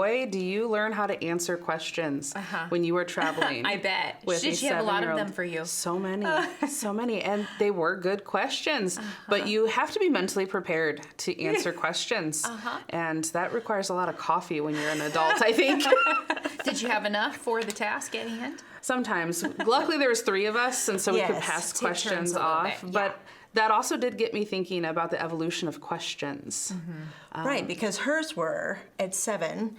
boy, do you learn how to answer questions when you were traveling. I bet. With Did she have a lot of them for you? So many, so many. And they were good questions. But you have to be mentally prepared to answer questions. And that requires a lot of coffee when you're an adult, I think. Did you have enough for the task at hand? Sometimes. Luckily, there was 3 of us, and so we could pass questions off. But that also did get me thinking about the evolution of questions. Right, because hers were, at 7,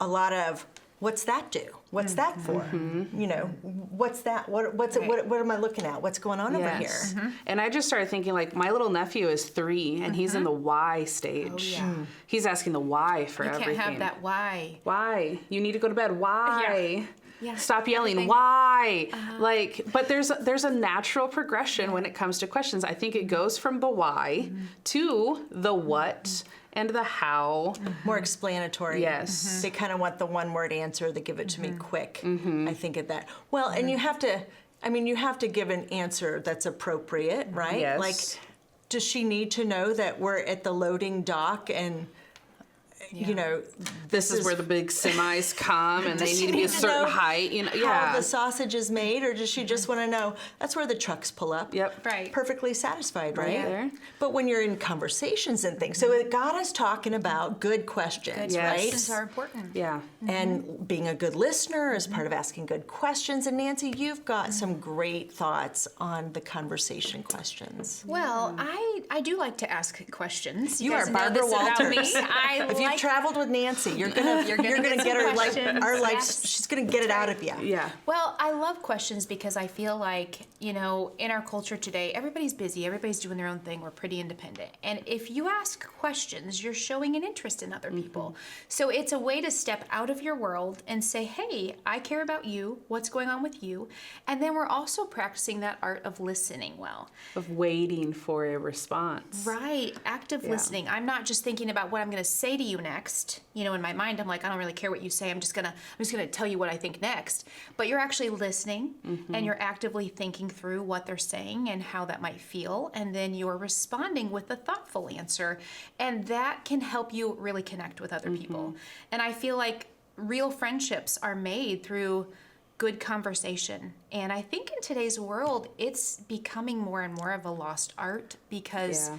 a lot of, what's that do? What's that for? You know, what's that? What am I looking at? What's going on over here? And I just started thinking, like, my little nephew is 3, and he's in the why stage. He's asking the why for everything. You can't have that why. Why? You need to go to bed. Why? Yeah. Stop yelling. Why? Like, but there's a natural progression when it comes to questions. I think it goes from the why to the what and the how. More explanatory. Yes. They kind of want the one-word answer. They give it to me quick. I think of that. Well, and you have to give an answer that's appropriate, right? Yes. Like, does she need to know that we're at the loading dock and you know, this is where the big semis come and they need to be a certain height, you know. How the sausage is made, or does she just want to know that's where the trucks pull up? Yep. Right. Perfectly satisfied, right? There. But when you're in conversations and things, so it got us talking about good questions, right? Questions are important. Yeah. And being a good listener is part of asking good questions. And Nancy, you've got some great thoughts on the conversation questions. Well, I do like to ask questions. You guys are know Barbara this about Walters. me. If you've traveled with Nancy, you're gonna get her our life. Yes. She's gonna get it out of you. Yeah. Well, I love questions because I feel like, you know, in our culture today, everybody's busy, everybody's doing their own thing, we're pretty independent. And if you ask questions, you're showing an interest in other people. So it's a way to step out of your world and say, hey, I care about you, what's going on with you? And then we're also practicing that art of listening well. Of waiting for a response. Right, active listening. I'm not just thinking about what I'm going to say to you next. You know, in my mind, I'm like, I don't really care what you say. I'm just gonna tell you what I think next. But you're actually listening, and you're actively thinking through what they're saying and how that might feel, and then you're responding with a thoughtful answer, and that can help you really connect with other people. And I feel like real friendships are made through good conversation. And I think in today's world, it's becoming more and more of a lost art because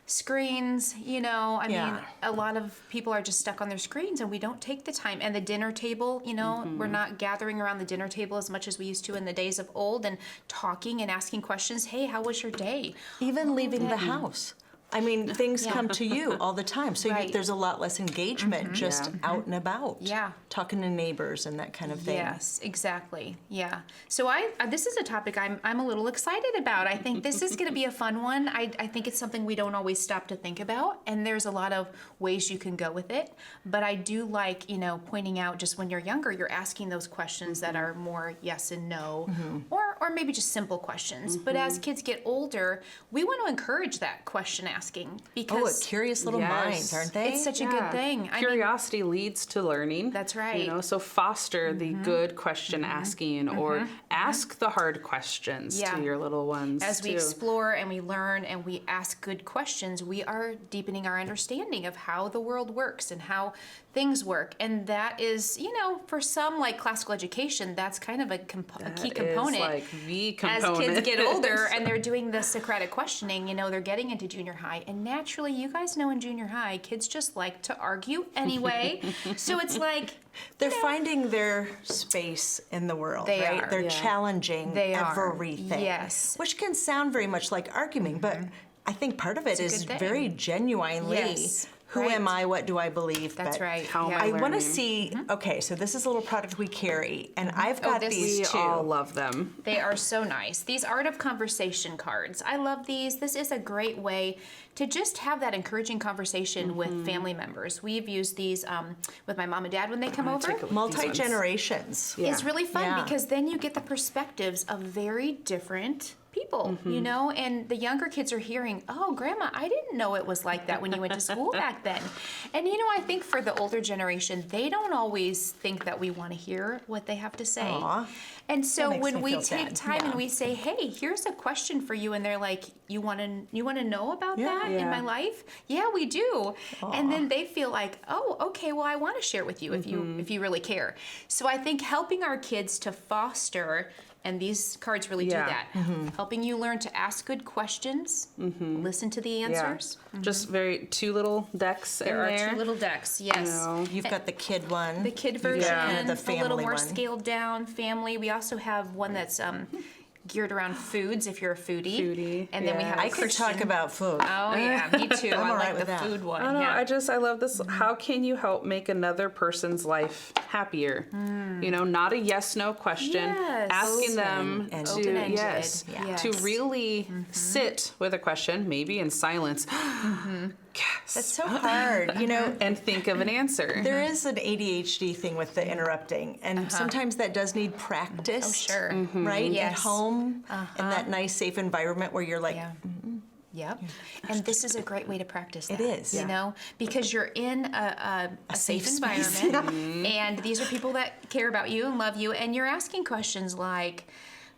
screens, you know, I mean, a lot of people are just stuck on their screens and we don't take the time. And the dinner table, you know, we're not gathering around the dinner table as much as we used to in the days of old and talking and asking questions. Hey, how was your day? Even leaving the house. I mean, things come to you all the time. So there's a lot less engagement just out and about. Yeah. Talking to neighbors and that kind of thing. Yes, exactly. Yeah. So this is a topic I'm a little excited about. I think this is going to be a fun one. I think it's something we don't always stop to think about. And there's a lot of ways you can go with it. But I do like, you know, pointing out just when you're younger, you're asking those questions that are more yes and no, or maybe just simple questions. But as kids get older, we want to encourage that question asking because curious little minds, aren't they? It's such a good thing. Curiosity leads to learning. That's right. You know, so foster the good question asking or ask the hard questions to your little ones. As we explore and we learn and we ask good questions, we are deepening our understanding of how the world works and how things work. And that is, you know, for some like classical education, that's kind of a key component. Is like the component. As kids get older and they're doing the Socratic questioning, you know, they're getting into junior high. And naturally, you guys know in junior high, kids just like to argue anyway. So it's like... They're finding their space in the world, they right? are. They're challenging everything. Yes. Which can sound very much like arguing, but I think part of it is very genuinely... Who am I? What do I believe? That's right. How am I learning? I want to see, okay, so this is a little product we carry, and I've got these too. We all love them. They are so nice. These Art of Conversation cards. I love these. This is a great way to just have that encouraging conversation with family members. We've used these with my mom and dad when they come over. Multi-generations. It's really fun because then you get the perspectives of very different people, you know, and the younger kids are hearing, oh, Grandma, I didn't know it was like that when you went to school back then. And, you know, I think for the older generation, they don't always think that we want to hear what they have to say. Aw. And so That makes when me we feel take sad. time Yeah. and we say, hey, here's a question for you, and they're like, you want to know about that in Yeah. my life? Yeah, we do. And then they feel like, oh, okay, well, I want to share with you if you really care. So I think helping our kids to foster, and these cards really do Yeah. that, helping you learn to ask good questions, listen to the answers. Just very 2 little decks in There there. are 2 little decks, yes. know. You've got the kid one. The kid You've got version, kind of the a little family more one. scaled down family. We also have one that's geared around foods if you're a foodie. And then we have yes. a I could Christian. talk about food. Oh yeah, me too. I'm I all like right the with that. food one. I don't know. Yeah. I love this. How can you help make another person's life happier? You know, not a yes/no question. Yes. Asking them Open-ended. to Open-ended. yes, Yes. to really sit with a question, maybe in silence. Yes. That's so hard, you know. And think of an answer. There is an ADHD thing with the interrupting, and sometimes that does need practice. Oh, sure. Right? At Yes. home, in that nice, safe environment where you're like, Yeah. Yep. And this is a great way to practice that. It is. You Yeah. know, because you're in a safe safe space. environment, and these are people that care about you and love you, and you're asking questions like,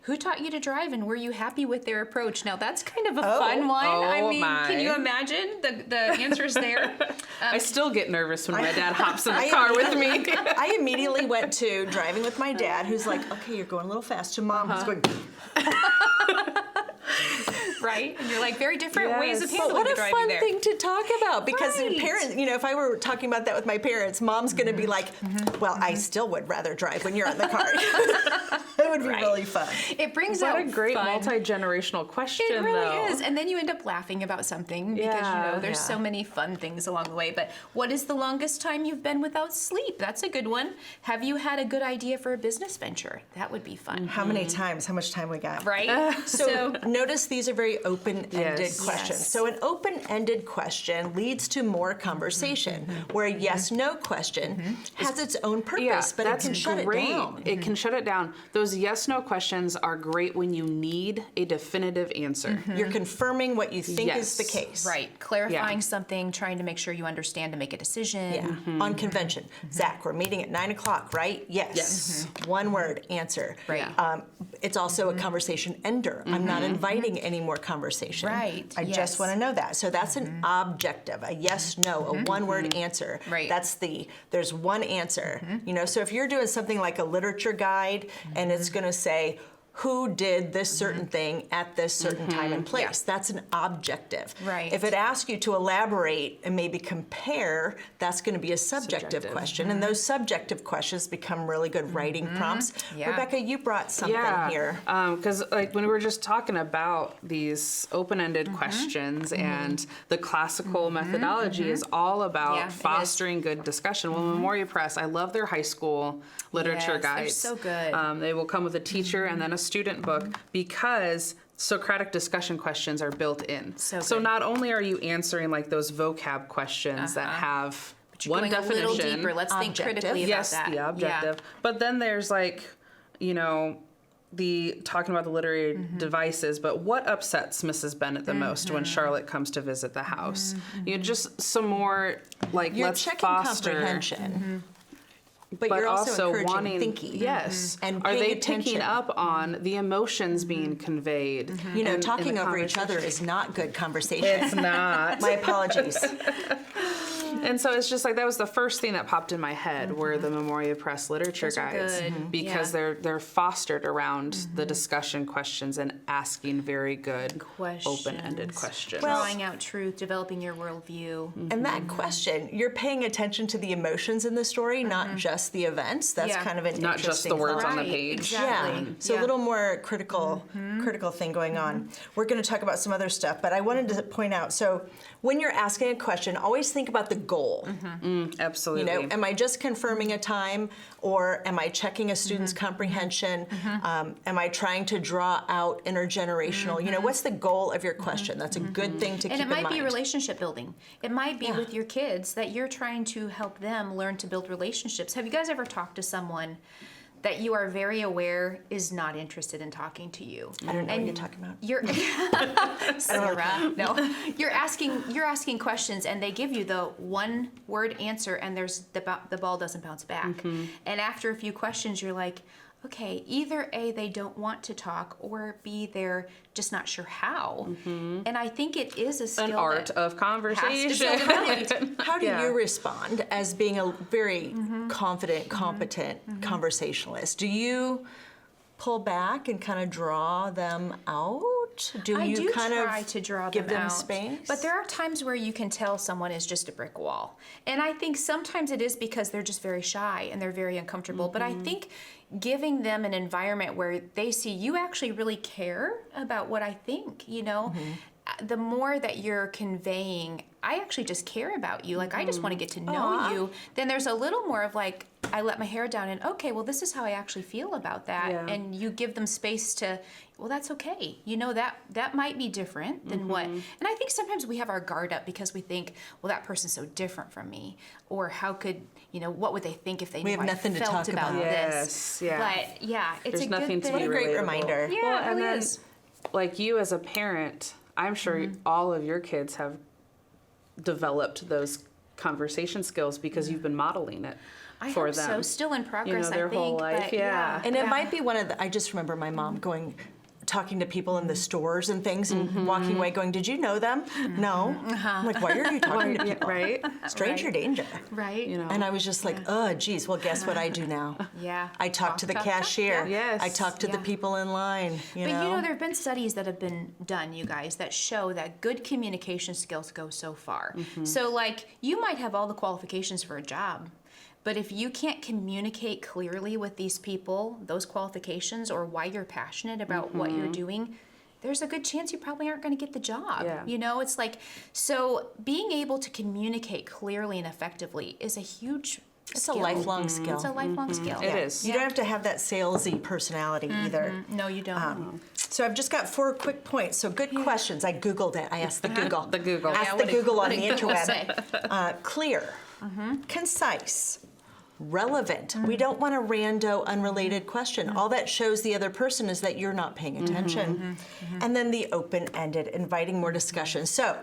who taught you to drive, and were you happy with their approach? Now that's kind of a fun one. I Oh, mean, can you my. imagine the answers there? I still get nervous when my dad hops in the car with me. I immediately went to driving with my dad, who's like, okay, you're going a little fast. To mom, who's going, Right? And you're like, very different ways of Yes. handling what the a driving fun there. thing to talk about. Because Right. parents, you know, if I were talking about that with my parents, mom's going to be like, well, I still would rather drive when you're in the car. It would be Right. really fun. It brings What out a great fun. multi-generational question, It really though. is. And then you end up laughing about something because, you know, there's Yeah. so many fun things along the way. But what is the longest time you've been without sleep? That's a good one. Have you had a good idea for a business venture? That would be fun. How many times? How much time we got? Right? So notice these are very open-ended Yes. questions. Yes. So an open-ended question leads to more conversation, where a yes/no question has its own purpose, but it that's can shut great. it down. It can shut it down. Those yes/no questions are great when you need a definitive answer. You're confirming what you think is the Yes. case. Right. Clarifying something, trying to make sure you understand to make a decision. Yeah. On convention. Zach, we're meeting at 9 o'clock, right? Yes. Yes. One word answer. Right. It's also a conversation ender. I'm not inviting any more conversation. Right, I yes. just want to know that. So that's an objective, a yes, no, a one word answer. Right. There's one answer. You know, so if you're doing something like a literature guide and it's going to say, who did this certain thing at this certain time and place. That's an objective. Right. If it asks you to elaborate and maybe compare, that's going to be a subjective question. And those subjective questions become really good writing prompts. Yeah. Rebecca, you brought something here. Because like when we were just talking about these open-ended questions and the classical methodology is all about Yeah, it is. fostering good discussion. Well, Memoria Press, I love their high school literature Yes, they're guides. so good. They will come with a teacher and then a student book because Socratic discussion questions are built in. So So good. not only are you answering like those vocab questions that have But you're one going definition. a little deeper. Let's think Objective. critically Yes, about that. the objective. But then there's like, you know, the talking about the literary devices, but what upsets Mrs. Bennett the most when Charlotte comes to visit the house? You know, just some more like You're let's checking foster. comprehension. But, But you're also, encouraging wanting, thinking. yes, And are paying they attention. picking up on the emotions being conveyed? You know, in talking the over each other conversation? is not good conversation. It's not. My apologies. And so it's just like that was the first thing that popped in my head were the Memoria Press literature Those are guides good. because Yeah. they're fostered around the discussion questions and asking very good open-ended questions. Drawing out truth, developing your worldview. And that question, you're paying attention to the emotions in the story, not just the events. That's Yeah. kind of an Not just the interesting words thought. on the Right, page. exactly. Yeah. So a little more critical thing going on. We're going to talk about some other stuff, but I wanted to point out. So when you're asking a question, always think about the goal. Absolutely. You know, am I just confirming a time, or am I checking a student's comprehension? Am I trying to draw out intergenerational? You know, what's the goal of your question? That's a good thing to And keep it in might mind. be relationship building. It might be Yeah. with your kids that you're trying to help them learn to build relationships. Have you guys ever talked to someone that you are very aware is not interested in talking to you. I don't know what you're talking about. You're Sarah, no. You're asking questions, and they give you the one word answer, and there's the ball doesn't bounce back. And after a few questions, you're like, okay, either A, they don't want to talk, or B, they're just not sure how. And I think it is a skill. An art of conversation. How do you respond as being a very confident, competent conversationalist? Do you pull back and kind of draw them out? Do I you do kind try of to draw give them out, space? But there are times where you can tell someone is just a brick wall. And I think sometimes it is because they're just very shy and they're very uncomfortable. But I think giving them an environment where they see you actually really care about what I think, you know, the more that you're conveying, I actually just care about you. Like, I just want to get to know you. Then there's a little more of like, I let my hair down and, okay, well, this is how I actually feel about that. Yeah. And you give them space to, well, that's okay. You know, that might be different than what. And I think sometimes we have our guard up because we think, well, that person's so different from me. Or how could, you know, what would they think if they knew have nothing I to felt talk about about. this? Yes, yeah. But yeah, it's There's a nothing good to thing. be What a great relatable. reminder. Yeah, Well, it and really then, is. like you as a parent, I'm sure all of your kids have developed those conversation skills because you've been modeling it I for hope them. so. Still in progress, their I think. whole life, but yeah. And it might be one of the, I just remember my mom talking to people in the stores and things and walking away going, did you know them? No. I'm like, why are you talking to people? Right? Stranger danger. Right. You know. And I was just like, oh, geez, well, guess what I do now? Yeah. I talk to the Talk. cashier. Yes. I talk to the Yeah. people in line, you But know? you know, there have been studies that have been done, you guys, that show that good communication skills go so far. So, like, you might have all the qualifications for a job, but if you can't communicate clearly with these people, those qualifications, or why you're passionate about what you're doing, there's a good chance you probably aren't going to get the job. Yeah. You know, it's like, so being able to communicate clearly and effectively is a huge It's skill. a lifelong skill. It's a lifelong skill. It is. You don't have to have that salesy personality either. No, you don't. So I've just got 4 quick points. So good questions. I Googled it. I asked the Google. The Google. Asked Yeah, the what did- Google what on did the Google interweb. say? Clear, concise, relevant. We don't want a rando, unrelated question. All that shows the other person is that you're not paying attention. And then the open-ended, inviting more discussion. So,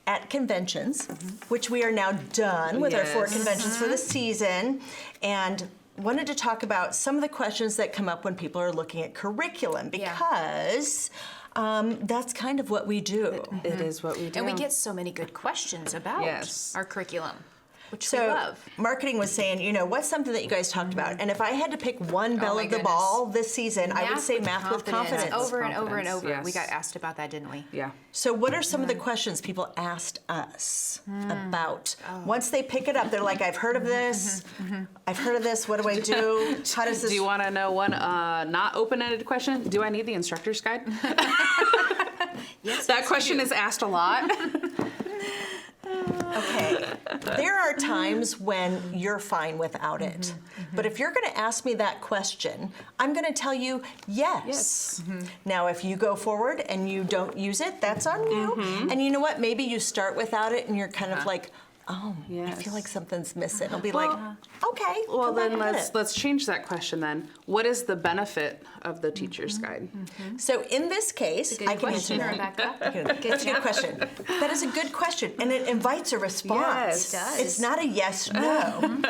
at conventions, which we are now done with our 4 Yes. conventions for the season, and wanted to talk about some of the questions that come up when people are looking at curriculum, Yeah. because that's kind of what we do. It is what we do. And we get so many good questions about Yes. our curriculum, which we So love. marketing was saying, you know, what's something that you guys talked about? And if I had to pick one bell my of the goodness. ball this season, I would say math with confidence. Over and over and Confidence, over. We yes. got asked about that, didn't we? Yeah. So what are some of the questions people asked us about? Once they pick it up, they're like, I've heard of this. I've heard of this. What do I do? How does this? Do you want to know one not open-ended question? Do I need the instructor's guide? Yes. That question is asked a lot. Okay. There are times when you're fine without it. But if you're going to ask me that question, I'm going to tell you yes. Now, if you go forward and you don't use it, that's on you. And you know what? Maybe you start without it and you're kind of like, oh, I Yes. feel like something's missing. I'll be like, okay. Well, go back then and get it. let's change that question then. What is the benefit of the teacher's guide? So in this case, Good I can question, answer that. Rebecca. That's a good question. That is a good question, and it invites a response. Yes. It does. It's not a yes, no.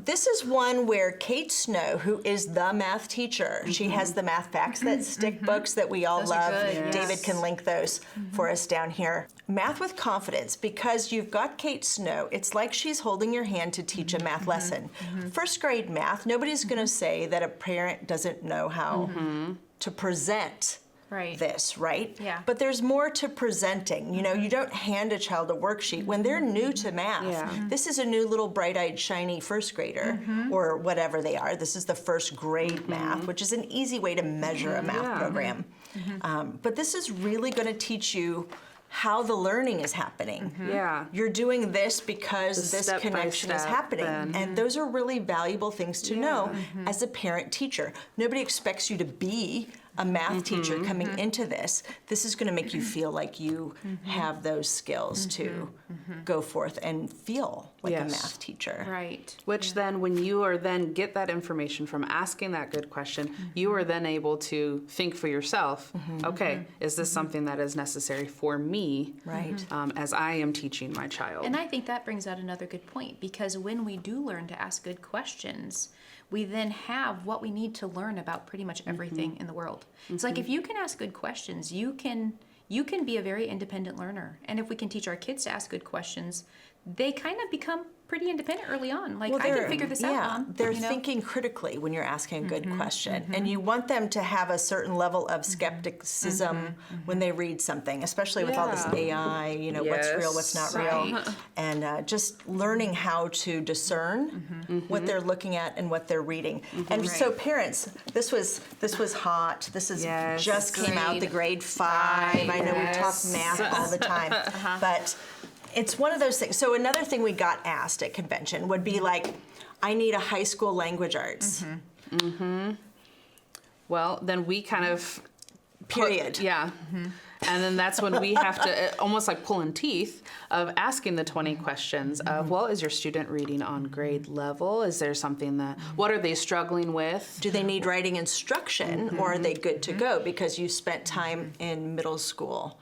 This is one where Kate Snow, who is the math teacher, she has the math facts that stick books that we all Those are love. good, yes. David can link those for us down here. Math with confidence, because you've got Kate Snow, it's like she's holding your hand to teach a math lesson. First grade math, nobody's going to say that a parent doesn't know how to present Right. this, right? Yeah. But there's more to presenting. You know, you don't hand a child a worksheet when they're new to math. Yeah. This is a new little bright-eyed, shiny first grader, or whatever they are. This is the first grade math, which is an easy way to measure a math Yeah. program. But this is really going to teach you how the learning is happening. Yeah. You're doing this because The this step by connection is step, happening. then. And those are really valuable things to know as a parent teacher. Nobody expects you to be a math teacher coming into this. This is going to make you feel like you have those skills to go forth and feel like a Yes. math teacher. Right. Which then, when you are then get that information from asking that good question, you are then able to think for yourself, okay, is this something that is necessary for me Right. as I am teaching my child? And I think that brings out another good point, because when we do learn to ask good questions, we then have what we need to learn about pretty much everything in the world. It's like, if you can ask good questions, you can be a very independent learner. And if we can teach our kids to ask good questions, they kind of become pretty independent early on. Like, I can figure this out, Mom. They're you know? thinking critically when you're asking a good question. And you want them to have a certain level of skepticism when they read something, especially with all this AI, you know, what's real, what's not real. Right. And just learning how to discern what they're looking at and what they're reading. And so parents, this was hot. This is just came out, the grade 5. I know we talk math all the time. But it's one of those things. So another thing we got asked at convention would be like, I need a high school language arts. Well, then we kind of Period. And then that's when we have to almost like pulling teeth of asking the 20 questions of, well, is your student reading on grade level? Is there something that, what are they struggling with? Do they need writing instruction or are they good to go because you spent time in middle school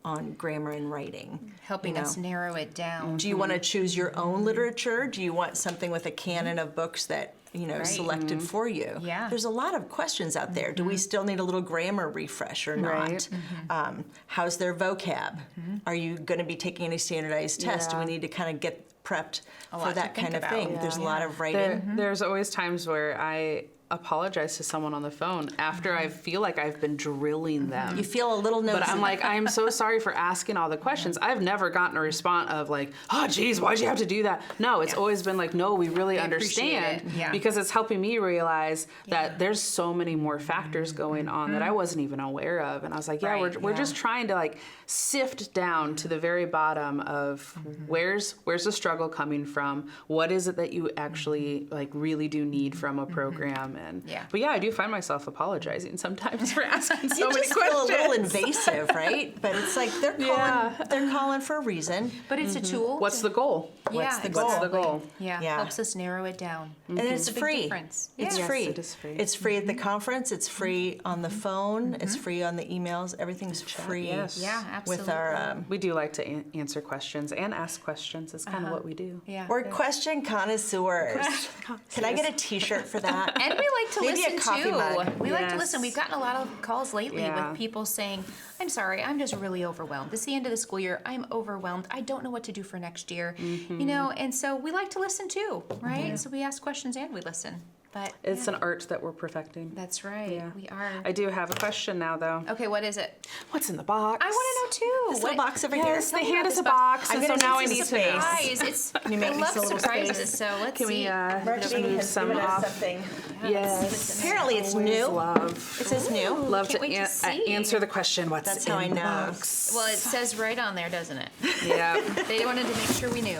on grammar and writing? Helping us narrow it down. Do you want to choose your own literature? Do you want something with a canon of books that, you know, selected for you? Yeah. There's a lot of questions out there. Do we still need a little grammar refresh or not? Right. How's their vocab? Are you going to be taking any standardized tests? Do we need to kind of get prepped for lot to that kind think of about. thing? There's a lot of writing. There's always times where I apologize to someone on the phone after I feel like I've been drilling them. You feel a little nosy. But I'm like, I'm so sorry for asking all the questions. I've never gotten a response of like, oh, geez, why'd you have to do that? No, it's always been like, no, we really understand. Because it's helping me realize that there's so many more factors going on that I wasn't even aware of. And I was like, we're just trying to like sift down to the very bottom of where's the struggle coming from? What is it that you actually like really do need from a program? And but I do find myself apologizing sometimes for asking so many questions. questions. Feel a little invasive, right? But it's like they're calling for a reason. But it's a tool. What's the goal? What's the goal? What's the goal? Yeah, helps us narrow it down. And it's a big free. difference. It's Yes. free. It is free. It's free at the conference. It's free on the phone. It's free on the emails. Everything's free. Yes. Yeah, absolutely. With our We do like to answer questions and ask questions. It's kind of what we do. we're question connoisseurs. Can I get a T-shirt for that? And we like to Maybe a listen coffee too. mug. We like to Yes. listen. We've gotten a lot of calls lately Yeah. with people saying, I'm sorry, I'm just really overwhelmed. It's the end of the school year. I'm overwhelmed. I don't know what to do for next year. You know, and so we like to listen too, right? So we ask questions and we listen. But It's an art that we're perfecting. that's right. Yeah. We are. I do have a question now, though. Okay, what is it? What's in the box? I want to know too. This little box over here. Yes, they Tell me hand about us a this box, I'm and so gonna now I need need some to know. Surprise! It's you make I me love a little surprises. space? So let's Can we see. just Marketing move has some given us off? something. Yes. Apparently it's new. Love. It says new. Love Can't to, wait to see. answer the question, what's That's in how I the know. box? Well, it says right on there, doesn't it? Yeah. They wanted to make sure we knew.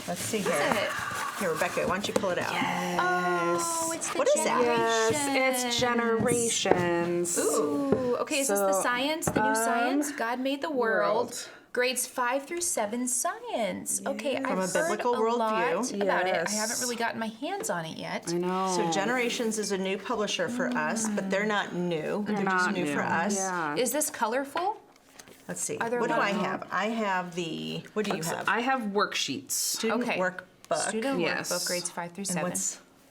Let's see What is here. it? Here, Rebecca, why don't you pull it out? Oh, it's the What is that? Yes, it's generations. Ooh, okay, is this the So, science, the new science? God made the world. world. Grades 5 through 7 science. Okay, From a I've biblical heard a lot worldview. about it. I Yes. haven't really gotten my hands on it yet. I know. So Generations is a new publisher for us, but they're not new. They're just Not new for us. Yeah. Is this colorful? Let's see. Are there What do a lot I of- have? I have the, what do you have? I have worksheets. Student Okay. workbook. Student Yes. workbook, grades 5 through And 7. what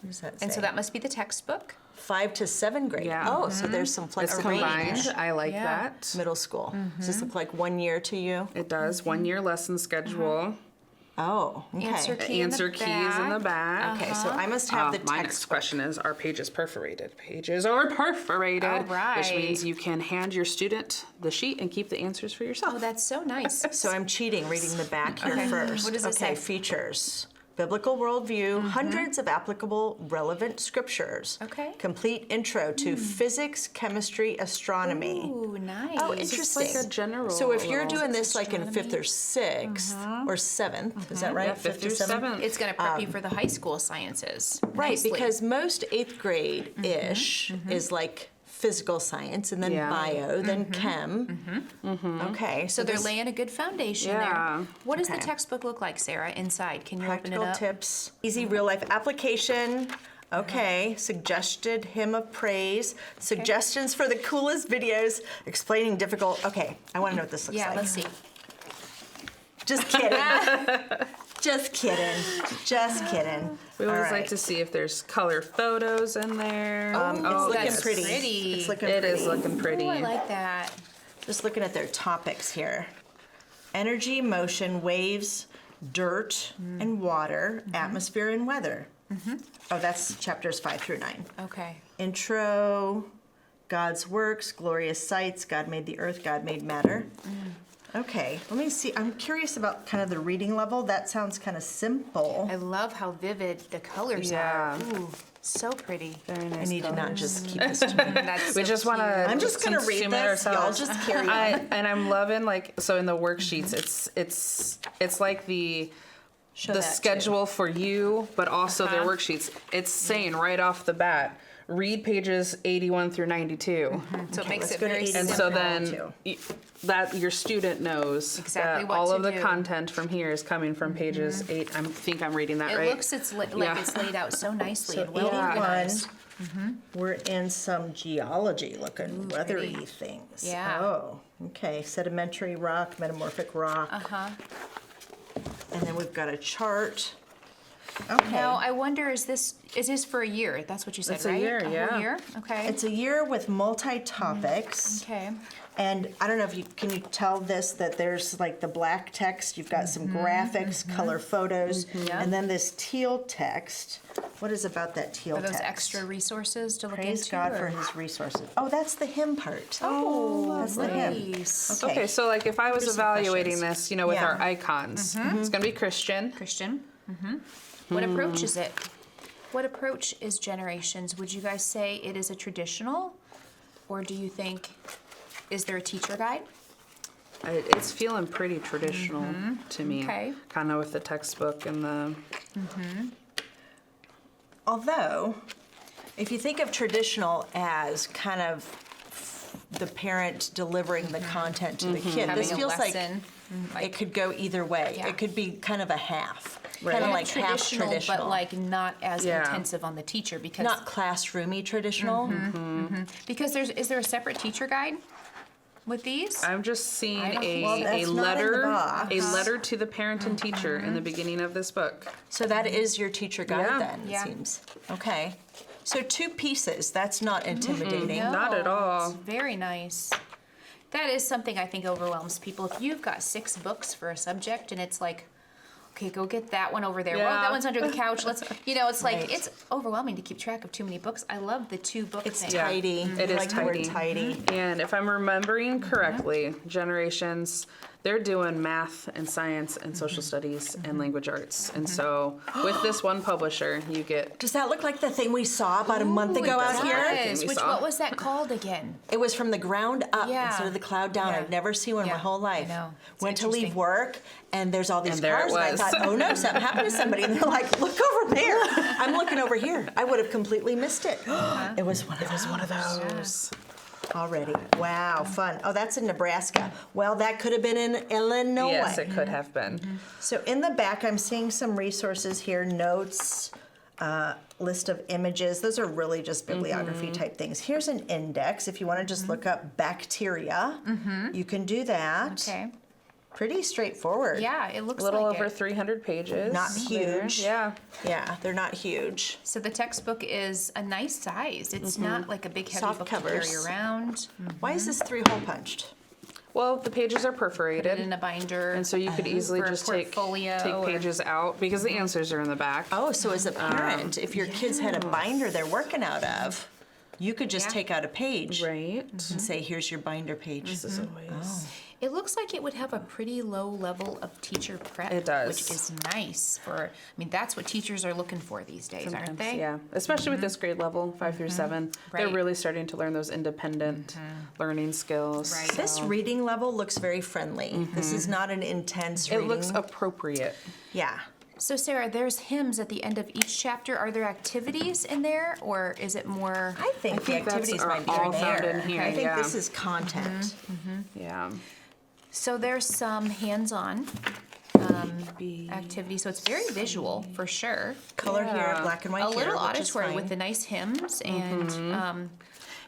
does that say? And so that must be the textbook. 5 to 7 grade. Yeah. Oh, so there's some It's flexibility. combined. I like Yeah. that. Middle school. Does this look like 1 year to you? It does. 1 year lesson schedule. Oh, okay. Answer key in the Answer keys in the back. Okay, so I must have the My next textbook. question is, are pages perforated? Pages are perforated. All Which right. means you can hand your student the sheet and keep the answers for yourself. Oh, that's so nice. So I'm cheating, reading the back here Okay. first. What does it okay, say? features. Biblical worldview, hundreds of applicable relevant scriptures. Okay. Complete intro to physics, chemistry, astronomy. Ooh, nice. Oh, It's interesting. just like a general So if you're little- doing this like in 5th or 6th or 7th, is that right? Yeah, 5th through 7th. It's going to prep you for the high school sciences. Right, nicely. because most 8th grade-ish is like physical science, and then Yeah. bio, then chem. Okay, So they're laying a good foundation Yeah. there. What does the Okay. textbook look like, Sarah, inside? Can you open practical it up? tips, easy real life application. Okay, suggested hymn of praise, suggestions for the coolest videos, explaining difficult. Okay, I want to know what this looks Yeah, like. let's see. Just kidding. Just kidding. Just kidding. We All always right. like to see if there's color photos in there. It's looking that's pretty. pretty. It's looking It pretty. is looking pretty. Oh, I like that. Just looking at their topics here. Energy, motion, waves, dirt, and water, atmosphere and weather. Oh, that's chapters 5 through 9. Okay. Intro, God's works, glorious sights, God made the earth, God made matter. Okay, let me see. I'm curious about kind of the reading level. That sounds kind of simple. I love how vivid the colors Yeah. are. Ooh, so pretty. Very nice. I need to not colors. just keep this to me. That's We so just want to. cute. I'm just gonna read this. Y'all just carry on. And I'm loving so in the worksheets, it's like the Show the that, too. schedule for you, but also their worksheets. It's saying right off the bat, read pages 81 through 92. So it makes let's it go to very 80. And simple. so Simple. then that your student knows Exactly that what all to of the do. content from here is coming from pages 8. I think I'm reading that It right. looks like Yeah. it's laid out so nicely So and well 81, organized. we're in some geology looking weathery pretty. things. Yeah. Oh, okay. Sedimentary rock, metamorphic rock. Uh-huh. And then we've got a chart. Okay. Now, I wonder, is this for a year? That's what you said, It's a right? year, whole yeah. year? Okay. It's a year with multi-topics. Okay. And I don't know if can you tell this that there's like the black text, you've got some graphics, color photos, Yeah. and then this teal text. What is about that teal Are those text? extra resources to look Praise into? God for or- his resources. Oh, that's the hymn part. Oh, that's the hymn. nice. Okay, so like if I was Here's some evaluating questions. this, with Yeah. our icons, it's going to be Christian. Christian. What approach is it? What approach is Generations? Would you guys say it is a traditional, or do you think, is there a teacher guide? It's feeling pretty traditional to me. Okay. Kind of with the textbook and the. Although, if you think of traditional as kind of the parent delivering the content to the kid, Having this a feels lesson, like it could go either way. Yeah. It could be kind of a half. Right. Kind of Yeah, like half traditional. but like not as Yeah. intensive on the teacher because not classroomy traditional. because is there a separate teacher guide with these? I'm just seeing I don't a, think Well, a that's not in the letter, box. a letter to the parent and teacher in the beginning of this book. So that is your teacher guide Yeah. then, Yeah. it seems. Okay. So 2 pieces, that's not intimidating. No, Not at all. It's very nice. That is something I think overwhelms people. If you've got 6 books for a subject and it's like, okay, go get that one over there. Well, Yeah. that one's under the couch. Let's, it's like, Right. it's overwhelming to keep track of too many books. I love the 2 book It's thing. Yeah. tidy. It I is like the word tidy. tidy. And if I'm remembering correctly, Generations, they're doing math and science and social studies and language arts. And so with this one publisher, you get. Does that look like the thing we saw about a month ago out here? Yes. We Which, saw. what was that called again? It was from the ground up Yeah. instead of the cloud down. Yeah. I'd never seen one in Yeah, my whole life. I know. It's Went to leave interesting. work and there's all these And there it cars and I was. thought, oh no, something happened to somebody. And they're like, look over there. I'm looking over here. I would have completely missed it. It was one of those. One of those. Already. Wow, fun. Oh, that's in Nebraska. Well, that could have been in Illinois. Yes, it could have been. So in the back, I'm seeing some resources here, notes, list of images. Those are really just bibliography type things. Here's an index. If you want to just look up bacteria, you can do that. Okay. Pretty straightforward. Yeah, it looks A little like over it. 300 pages. Not there. huge. Yeah. Yeah, they're not huge. So the textbook is a nice size. It's not like a big heavy Soft book covers. to carry around. Why is this 3-hole punched? Well, the pages are Put it perforated. in a binder. And so you could easily For a just take portfolio or- pages out because the answers are in the back. Oh, so as a parent, if your kids had a binder they're working out of, you could just Yeah. take out a page Right. and say, here's your binder page. This is always. It looks like it would have a pretty low level of teacher prep. It does. Which is nice that's what teachers are looking for these days, aren't Sometimes, they? yeah. Especially with this grade level, 5 through 7. They're Right. really starting to learn those independent learning skills. Right. This reading level looks very friendly. This is not an intense It reading. looks appropriate. Yeah. So Sarah, there's hymns at the end of each chapter. Are there activities in there, or is it more? I think the that's activities are might be all in found there. in here, I think yeah. this is content. Yeah. So there's some hands-on activities. So it's very visual for sure. Color here, black and white A here, little which is auditory with fine. the nice hymns and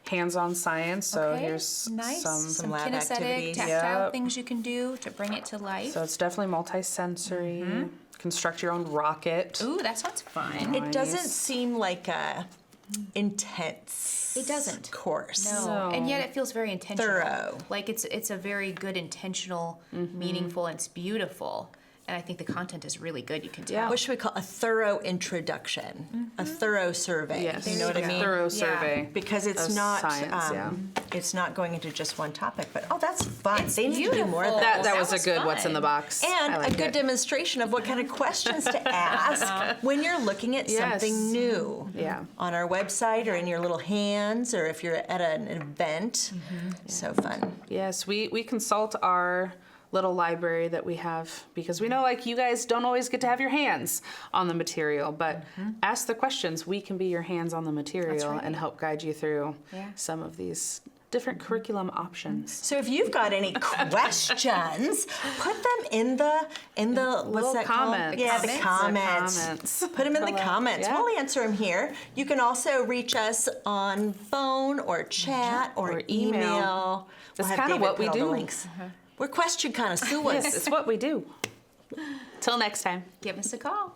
Hands-on science. So okay, here's nice. some. lab kinesthetic, activities. tactile Yep. things you can do to bring it to life. So it's definitely multi-sensory. Construct your own rocket. Ooh, that sounds fun. It doesn't Nice. seem like a intense It doesn't. course. No. And yet it feels very intentional. Thorough. Like it's a very good, intentional, meaningful, and it's beautiful. And I think the content is really good. You can tell. Yeah. What should we call a thorough introduction? A thorough survey. Yes. You know what I mean? Thorough Yeah. survey. Because it's of not science, it's not going into just one topic, but that's fun. It's They need to do more of beautiful. that. That was a was good what's in fun. the box. And I a liked good it. demonstration of what kind of questions to ask when you're looking at Yes. something new. Yeah. On our website or in your little hands or if you're at an event. So fun. Yes, we consult our little library that we have because we know like you guys don't always get to have your hands on the material, but ask the questions. We can be your hands on the material right. and help guide you through Yeah. some of these different curriculum options. So if you've got any questions, put them in the what's Little that comments. called? Yeah, the Comments. comments. The comments. Put them in the Below. comments. Yeah. We'll answer them here. You can also reach us on phone or chat or Or email. email. That's We'll have kinda David what put we all the do. links. We're question connoisseurs. Yes, it's what we do. Till next time. Give us a call.